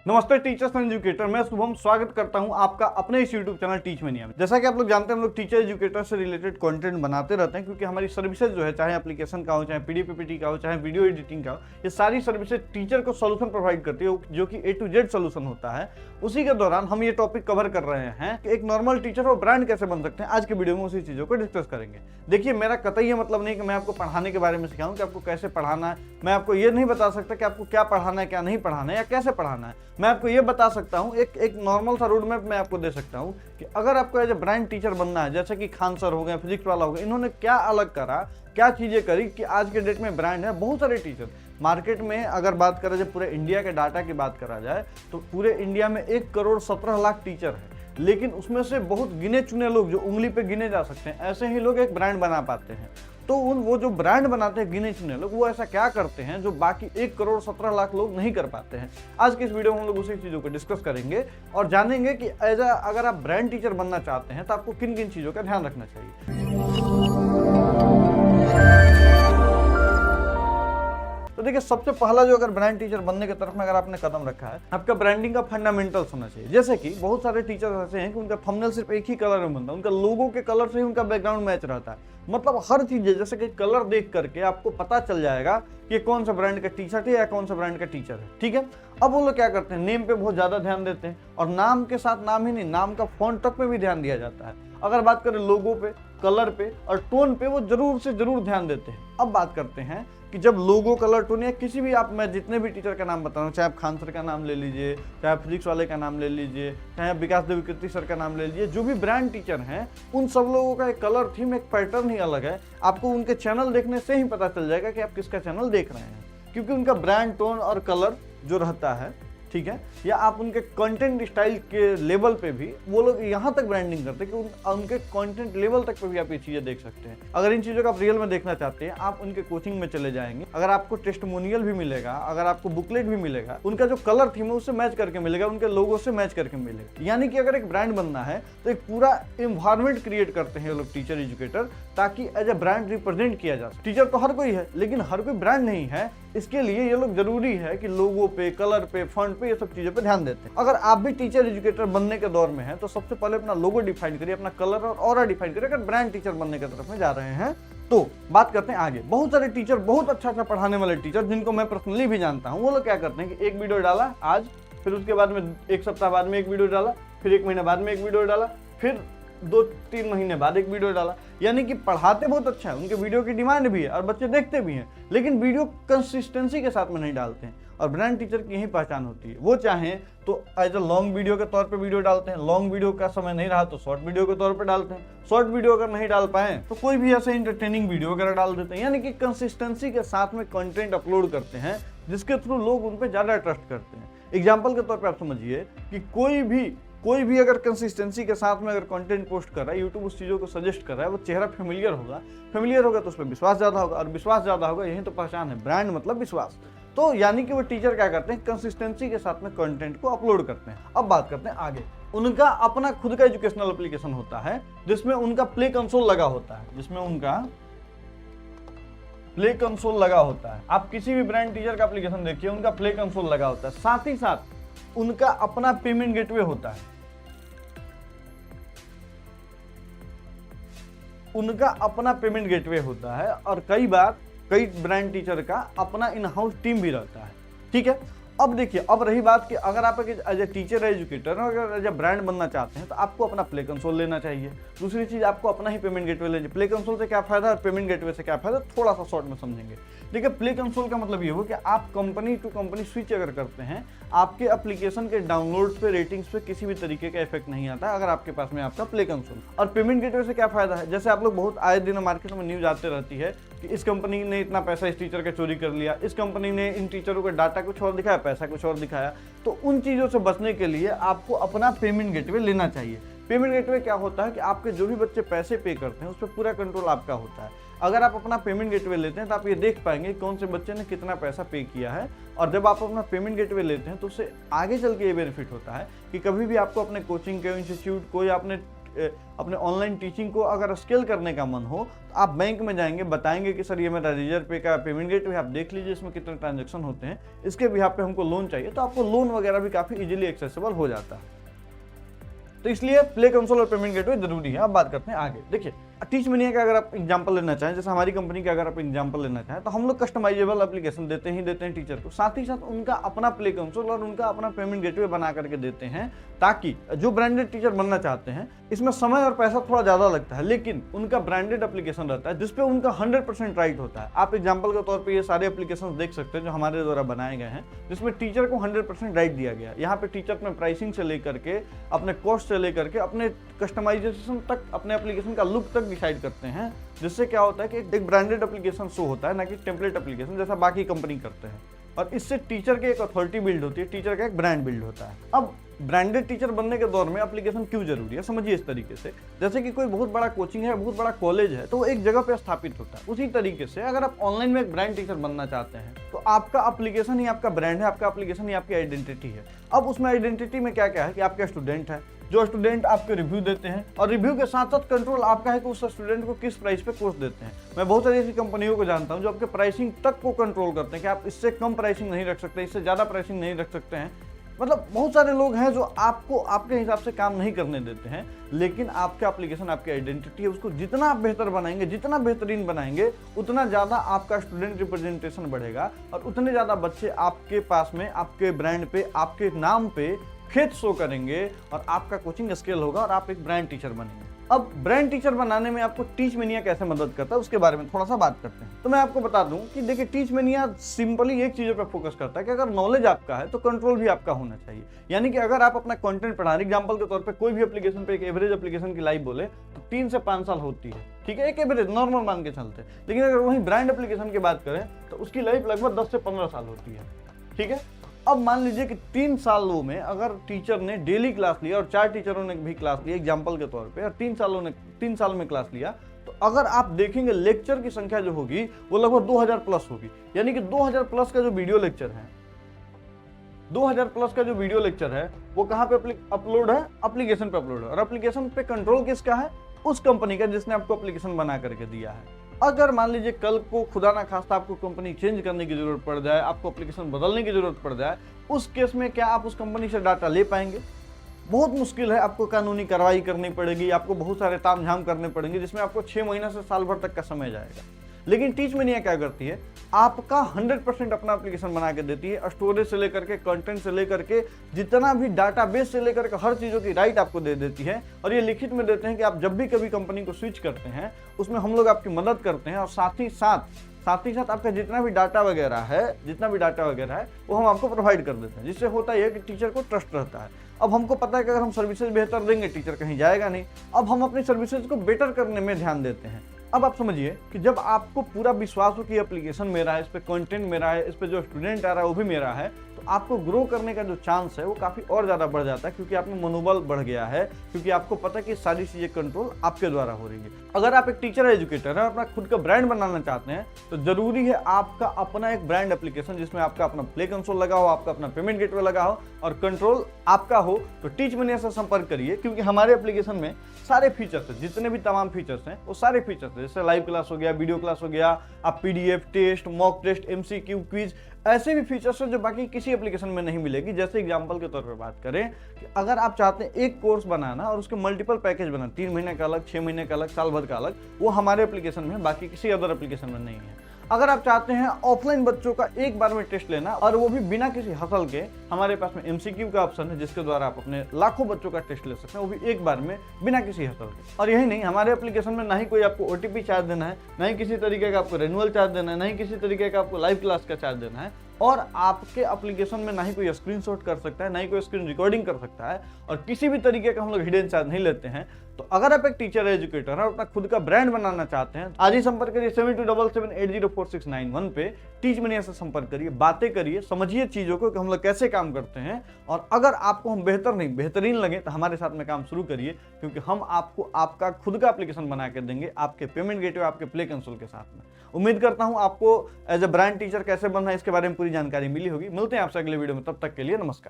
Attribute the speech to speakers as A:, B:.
A: नमस्ते teachers and educator, मैं शुभम स्वागत करता हूं आपका अपने इस यूट्यूब चैनल टीच मनिया में। जैसा कि आप लोग जानते हैं, हम लोग टीचर एजुकेटर से रिलेटेड कंटेंट बनाते रहते हैं, क्योंकि हमारी सर्विसेज जो है, चाहे एप्लीकेशन का हो, चाहे पीडीएफ पीपीटी का हो, चाहे वीडियो एडिटिंग का हो, ये सारी सर्विसेज टीचर को सोल्यूशन प्रोवाइड करती है, जो कि A to Z सोल्यूशन होता है। उसी के दौरान हम ये टॉपिक कवर कर रहे हैं कि एक नॉर्मल टीचर और ब्रांड कैसे बन सकते हैं। आज के वीडियो में उसी चीजों को डिस्कस करेंगे। देखिए, मेरा कतई ये मतलब नहीं कि मैं आपको पढ़ाने के बारे में सिखाऊं कि आपको कैसे पढ़ाना है। मैं आपको ये नहीं बता सकता कि आपको क्या पढ़ाना है, क्या नहीं पढ़ाना है, या कैसे पढ़ाना है। मैं आपको ये बता सकता हूं, एक नॉर्मल सा रोड मैप मैं आपको दे सकता हूं कि अगर आपको एज ए ब्रांड टीचर बनना है, जैसे कि खान सर हो गए, फिजिक्स वाला हो गया, इन्होंने क्या अलग करा, क्या चीजें करी कि आज के डेट में ब्रांड है। बहुत सारे टीचर मार्केट में, अगर बात करें जब पूरे इंडिया के डाटा की बात करा जाए, तो पूरे इंडिया में 1,17,00,000 टीचर है, लेकिन उसमें से बहुत गिने चुने लोग, जो उंगली पे गिने जा सकते हैं, ऐसे ही लोग एक ब्रांड बना पाते हैं। तो वो जो ब्रांड बनाते हैं गिने चुने लोग, वो ऐसा क्या करते हैं जो बाकी 1,17,00,000 लोग नहीं कर पाते हैं। आज के इस वीडियो में हम लोग उसी चीजों को डिस्कस करेंगे और जानेंगे कि अगर आप ब्रांड टीचर बनना चाहते हैं तो आपको किन किन चीजों का ध्यान रखना चाहिए। तो देखिए, सबसे पहला जो अगर ब्रांड टीचर बनने की तरफ में अगर आपने कदम रखा है, आपका ब्रांडिंग का फंडामेंटल्स होना चाहिए। जैसे कि बहुत सारे टीचर ऐसे हैं कि उनका थंबनेल सिर्फ एक ही कलर में बनता है, उनका लोगो के कलर से ही उनका बैकग्राउंड मैच रहता है। मतलब हर चीज, जैसे कि कलर देख करके आपको पता चल जाएगा कि कौन सा ब्रांड का टी शर्ट है या कौन सा ब्रांड का टीचर है। ठीक है, अब वो लोग क्या करते हैं, नेम पे बहुत ज्यादा ध्यान देते हैं, और नाम के साथ नाम ही नहीं, नाम का फॉन्ट तक पे भी ध्यान दिया जाता है। अगर बात करें लोगो पे, कलर पे और टोन पे, वो जरूर से जरूर ध्यान देते हैं। अब बात करते हैं कि जब लोगो, कलर, टोन या किसी भी, आप मैं जितने भी टीचर का नाम बता रहा हूँ, चाहे आप खान सर का नाम ले लीजिए, चाहे आप फिजिक्स वाले का नाम ले लीजिए, चाहे आप विकास देवकीर्ति सर का नाम ले लीजिए, जो भी ब्रांड टीचर हैं, उन सब लोगों का एक कलर थीम, एक पैटर्न ही अलग है। आपको उनके चैनल देखने से ही पता चल जाएगा कि आप किसका चैनल देख रहे हैं, क्योंकि उनका ब्रांड, टोन और कलर जो रहता है, ठीक है, या आप उनके कंटेंट स्टाइल के लेवल पे भी वो लोग यहाँ तक ब्रांडिंग करते हैं कि उनके कंटेंट लेवल तक पे भी आप ये चीजें देख सकते हैं। अगर इन चीजों का आप रियल में देखना चाहते हैं, आप उनके कोचिंग में चले जाएंगे, अगर आपको टेस्टिमोनियल भी मिलेगा, अगर आपको बुकलेट भी मिलेगा, उनका जो कलर थीम है उससे मैच करके मिलेगा, उनके लोगों से मैच करके मिलेगा। यानी कि अगर एक ब्रांड बनना है तो एक पूरा एनवायरनमेंट क्रिएट करते हैं लोग टीचर एजुकेटर, ताकि एज ए ब्रांड रिप्रेजेंट किया जा सके। टीचर तो हर कोई है, लेकिन हर कोई ब्रांड नहीं है। इसके लिए ये लोग जरूरी है कि लोगो पे, कलर पे, फॉन्ट पे, ये सब चीजों पे ध्यान देते हैं। अगर आप भी टीचर एजुकेटर बनने के दौर में हैं, तो सबसे पहले अपना लोगो डिफाइन करिए, अपना कलर और ऑरा डिफाइन करिए, अगर ब्रांड टीचर बनने की तरफ में जा रहे हैं तो। बात करते हैं आगे। बहुत सारे टीचर, बहुत अच्छा पढ़ाने वाले टीचर, जिनको मैं पर्सनली भी जानता हूँ, वो लोग क्या करते हैं कि एक वीडियो डाला आज, फिर उसके बाद में एक सप्ताह बाद में एक वीडियो डाला, फिर एक महीने बाद में एक वीडियो डाला, फिर 2-3 महीने बाद एक वीडियो डाला। यानी कि पढ़ाते बहुत अच्छा है, उनके वीडियो की डिमांड भी है और बच्चे देखते भी हैं, लेकिन वीडियो कंसिस्टेंसी के साथ में नहीं डालते हैं। और ब्रांड टीचर की यही पहचान होती है, वो चाहें तो एज अ लॉन्ग वीडियो के तौर पे वीडियो डालते हैं, लॉन्ग वीडियो का समय नहीं रहा तो शॉर्ट वीडियो के तौर पे डालते हैं, शॉर्ट वीडियो अगर नहीं डाल पाए तो कोई भी ऐसे इंटरटेनिंग वीडियो वगैरह डाल देते हैं। यानी कि कंसिस्टेंसी के साथ में कंटेंट अपलोड करते हैं, जिसके थ्रू लोग उन पर ज्यादा ट्रस्ट करते हैं। एग्जाम्पल के तौर पर आप समझिए कि कोई भी अगर कंसिस्टेंसी के साथ में अगर कंटेंट पोस्ट कर रहा है, यूट्यूब उस चीज़ों को सजेस्ट कर रहा है, वो चेहरा फेमिलियर होगा तो उस पर विश्वास ज़्यादा होगा, और विश्वास ज़्यादा होगा, यही तो पहचान है, ब्रांड मतलब विश्वास। तो यानी कि वो टीचर क्या करते हैं, कंसिस्टेंसी के साथ में कंटेंट को अपलोड करते हैं। अब बात करते हैं आगे। उनका अपना खुद का एजुकेशनल एप्लीकेशन होता है, जिसमें उनका प्ले कंसोल लगा होता है, आप किसी भी ब्रांड टीचर का एप्लीकेशन देखिए, उनका प्ले कंसोल लगा होता है। साथ ही साथ उनका अपना पेमेंट गेटवे होता है, और कई ब्रांड टीचर का अपना इन हाउस टीम भी रहता है। ठीक है, अब देखिए, अब रही बात कि अगर आप एज ए टीचर एजुकेटर, अगर एज ए ब्रांड बनना चाहते हैं, तो आपको अपना प्ले कंसोल लेना चाहिए। दूसरी चीज, आपको अपना ही पेमेंट गेटवे लेना चाहिए। प्ले कंसोल से क्या फायदा है, पेमेंट गेटवे से क्या फायदा, थोड़ा सा शॉर्ट में समझेंगे। देखिए, प्ले कंसोल का मतलब ये हो कि आप कंपनी टू कंपनी स्विच अगर करते हैं, आपके एप्लीकेशन के डाउनलोड्स पे, रेटिंग्स पे किसी भी तरीके का इफेक्ट नहीं आता अगर आपके पास में आपका प्ले कंसोल। और पेमेंट गेटवे से क्या फायदा है, जैसे आप लोग बहुत आए दिन मार्केट में न्यूज आते रहती है कि इस कंपनी ने इतना पैसा इस टीचर का चोरी कर लिया, इस कंपनी ने इन टीचरों का डाटा कुछ और दिखाया, पैसा कुछ और दिखाया। तो उन चीजों से बचने के लिए आपको अपना पेमेंट गेटवे लेना चाहिए। पेमेंट गेटवे क्या होता है कि आपके जो भी बच्चे पैसे पे करते हैं, उस पर पूरा कंट्रोल आपका होता है। अगर आप अपना पेमेंट गेटवे लेते हैं तो आप ये देख पाएंगे कौन से बच्चे ने कितना पैसा पे किया है। और जब आप अपना पेमेंट गेटवे लेते हैं तो उससे आगे चल के ये बेनिफिट होता है कि कभी भी आपको अपने कोचिंग के इंस्टीट्यूट को या अपने अपने ऑनलाइन टीचिंग को अगर स्केल करने का मन हो तो आप बैंक में जाएंगे, बताएंगे कि सर ये मेरा रेजर पे का पेमेंट गेटवे आप देख लीजिए, इसमें कितने ट्रांजेक्शन होते हैं, इसके बिहाफ पे हमको लोन चाहिए, तो आपको लोन वगैरह भी काफ़ी इजीली एक्सेसिबल हो जाता है। तो इसलिए प्ले कंसोल और पेमेंट गेटवे जरूरी है। अब बात करते हैं आगे। देखिए टीच मनी का अगर आप एग्जांपल लेना चाहें, जैसे हमारी कंपनी का अगर आप एग्जांपल लेना चाहें, तो हम लोग कस्टमाइजेबल एप्लीकेशन देते हैं टीचर को, साथ ही साथ उनका अपना प्ले कंसोल और उनका अपना पेमेंट गेटवे बना करके देते हैं, ताकि जो ब्रांडेड टीचर बनना चाहते हैं, इसमें समय और पैसा थोड़ा ज्यादा लगता है, लेकिन उनका ब्रांडेड एप्लीकेशन रहता है जिसपे उनका 100% राइट होता है। आप एग्जाम्पल के तौर पर ये सारे एप्लीकेशन देख सकते हैं जो हमारे द्वारा बनाए गए हैं, जिसमें टीचर को 100% राइट दिया गया है। यहाँ पे टीचर अपने प्राइसिंग से लेकर के, अपने कॉस्ट से लेकर के, अपने कस्टमाइजेशन तक, अपने एप्लीकेशन का लुक तक डिसाइड करते हैं, जिससे क्या होता है कि एक ब्रांडेड एप्लीकेशन शो होता है, ना कि टेम्पलेट एप्लीकेशन जैसा बाकी कंपनी करते हैं। और इससे टीचर की एक अथॉरिटी बिल्ड होती है, टीचर का एक ब्रांड बिल्ड होता है। अब ब्रांडेड टीचर बनने के दौर में एप्लीकेशन क्यों जरूरी है, समझिए इस तरीके से। जैसे कि कोई बहुत बड़ा कोचिंग है, बहुत बड़ा कॉलेज है, तो वो एक जगह पे स्थापित होता है। उसी तरीके से अगर आप ऑनलाइन में एक ब्रांड टीचर बनना चाहते हैं, तो आपका एप्लीकेशन ही आपका ब्रांड है, आपका एप्लीकेशन ही आपकी आइडेंटिटी है। अब उसमें आइडेंटिटी में क्या क्या है कि आपके स्टूडेंट है, जो स्टूडेंट आपके रिव्यू देते हैं, और रिव्यू के साथ साथ कंट्रोल आपका है कि उस स्टूडेंट को किस प्राइस पे कोर्स देते हैं। मैं बहुत सारी ऐसी कंपनियों को जानता हूं जो आपके प्राइसिंग तक को कंट्रोल करते हैं कि आप इससे कम प्राइसिंग नहीं रख सकते, इससे ज़्यादा प्राइसिंग नहीं रख सकते हैं। मतलब बहुत सारे लोग हैं जो आपको आपके हिसाब से काम नहीं करने देते हैं, लेकिन आपका एप्लीकेशन आपकी आइडेंटिटी है, उसको जितना आप बेहतर बनाएंगे, जितना बेहतरीन बनाएंगे, उतना ज़्यादा आपका स्टूडेंट रिप्रेजेंटेशन बढ़ेगा और उतने ज़्यादा बच्चे आपके पास में, आपके ब्रांड पे, आपके नाम पे फेथ शो करेंगे और आपका कोचिंग स्केल होगा और आप एक ब्रांड टीचर बनेंगे। अब ब्रांड टीचर बनाने में आपको टीच मेनिया कैसे मदद करता है उसके बारे में थोड़ा सा बात करते हैं। तो मैं आपको बता दूं कि देखिए टीच मेनिया सिंपली एक चीज़ों पे फोकस करता है कि अगर नॉलेज आपका है तो कंट्रोल भी आपका होना चाहिए। यानी कि अगर आप अपना कंटेंट पढ़ा रहे, एग्जांपल के तौर पे कोई भी एप्लीकेशन पे एक एवरेज एप्लीकेशन की लाइफ बोले तो 3 से 5 साल होती है, ठीक है, एक एवरेज नॉर्मल मान के चलते हैं। लेकिन अगर वहीं ब्रांड एप्लीकेशन की बात करें तो उसकी लाइफ लगभग 10 से 15 साल होती है, ठीक है। अब मान लीजिए कि 3 सालों में अगर टीचर ने डेली क्लास लिया और 4 टीचरों ने भी क्लास लिया एग्जाम्पल के तौर पे, और 3 साल में क्लास लिया, तो अगर आप देखेंगे लेक्चर की संख्या जो होगी वो लगभग 2000 प्लस होगी। यानी कि 2000 प्लस का जो वीडियो लेक्चर है, 2000 प्लस का जो वीडियो लेक्चर है वो कहाँ पे अपलोड है, एप्लीकेशन पे अपलोड है। और एप्लीकेशन पे कंट्रोल किसका है, उस कंपनी का जिसने आपको एप्लीकेशन बना करके दिया है। अगर मान लीजिए कल को खुदा ना खास्ता आपको कंपनी चेंज करने की जरूरत पड़ जाए, आपको एप्लीकेशन बदलने की जरूरत पड़ जाए, उस केस में क्या आप उस कंपनी से डाटा ले पाएंगे? बहुत मुश्किल है। आपको कानूनी कार्रवाई करनी पड़ेगी, आपको बहुत सारे तामझाम करने पड़ेंगे, जिसमें आपको 6 महीना से साल भर तक का समय जाएगा। लेकिन टीच मेनिया क्या करती है, आपका 100% अपना एप्लीकेशन बना के देती है, स्टोरेज से लेकर के, कंटेंट से लेकर के, जितना भी डाटाबेस से लेकर के हर चीज़ों की राइट आपको दे देती है। और ये लिखित में देते हैं कि आप जब भी कभी कंपनी को स्विच करते हैं उसमें हम लोग आपकी मदद करते हैं, और साथ ही साथ आपका जितना भी डाटा वगैरह है वो हम आपको प्रोवाइड कर देते हैं, जिससे होता है कि टीचर को ट्रस्ट रहता है। अब हमको पता है कि अगर हम सर्विसेज बेहतर देंगे टीचर कहीं जाएगा नहीं। अब हम अपनी सर्विसेज को बेटर करने में ध्यान देते हैं। अब आप समझिए कि जब आपको पूरा विश्वास हो कि एप्लीकेशन मेरा है, इस पे कंटेंट मेरा है, इस पे जो स्टूडेंट आ रहा है वो भी मेरा है, तो आपको ग्रो करने का जो चांस है वो काफ़ी और ज़्यादा बढ़ जाता है, क्योंकि आप में मनोबल बढ़ गया है, क्योंकि आपको पता है कि सारी चीज़ें कंट्रोल आपके द्वारा हो रही है। अगर आप एक टीचर एजुकेटर हैं, अपना खुद का ब्रांड बनाना चाहते हैं, तो जरूरी है आपका अपना एक ब्रांड एप्लीकेशन जिसमें आपका अपना प्ले कंसोल लगा हो, आपका अपना पेमेंट गेटवे लगा हो और कंट्रोल आपका हो। तो टीच मेनिया से संपर्क करिए, क्योंकि हमारे एप्लीकेशन में सारे फीचर्स हैं, जितने भी तमाम फीचर्स हैं वो सारे फीचर्स हैं, जैसे लाइव क्लास हो गया, वीडियो क्लास हो गया, आप PDF test, mock test, MCQ quiz, ऐसे भी फीचर्स हैं जो बाकी किसी एप्लीकेशन में नहीं मिलेगी। जैसे एग्जांपल के तौर पर बात करें कि अगर आप चाहते हैं एक कोर्स बनाना और उसके मल्टीपल पैकेज बनाना, 3 महीने का अलग, 6 महीने का अलग, साल भर का अलग, वो हमारे एप्लीकेशन में है, बाकी किसी अदर एप्लीकेशन में नहीं है। अगर आप चाहते हैं ऑफलाइन बच्चों का एक बार में टेस्ट लेना और वो भी बिना किसी हसल के, हमारे पास में MCQ का ऑप्शन है जिसके द्वारा आप अपने लाखों बच्चों का टेस्ट ले सकते हैं, वो भी एक बार में बिना किसी हसल के। और यही नहीं, हमारे एप्लीकेशन में ना ही कोई आपको OTP चार्ज देना है, ना ही किसी तरीके का आपको रेन्युअल चार्ज देना है, ना ही किसी तरीके का आपको लाइव क्लास का चार्ज देना है, और आपके एप्लीकेशन में ना ही कोई स्क्रीनशॉट कर सकता है, ना ही कोई स्क्रीन रिकॉर्डिंग कर सकता है, और किसी भी तरीके का हम लोग हिडन चार्ज नहीं लेते हैं। तो अगर आप एक टीचर एजुकेटर है, अपना खुद का ब्रांड बनाना चाहते हैं, आज ही संपर्क करिए 7277804691 पे, टीच मेनिया से संपर्क करिए, बातें करिए, समझिए चीज़ों को कि हम लोग कैसे काम करते हैं। और अगर आपको हम बेहतर नहीं बेहतरीन लगे तो हमारे साथ में काम शुरू करिए, क्योंकि हम आपको आपका खुद का एप्लीकेशन बना के देंगे, आपके पेमेंट गेटवे, आपके प्ले कंसोल के साथ में। उम्मीद करता हूं आपको एज ए ब्रांड टीचर कैसे बनना है इसके बारे में पूरी जानकारी मिली होगी। मिलते हैं आपसे अगले वीडियो में, तब तक के लिए नमस्कार।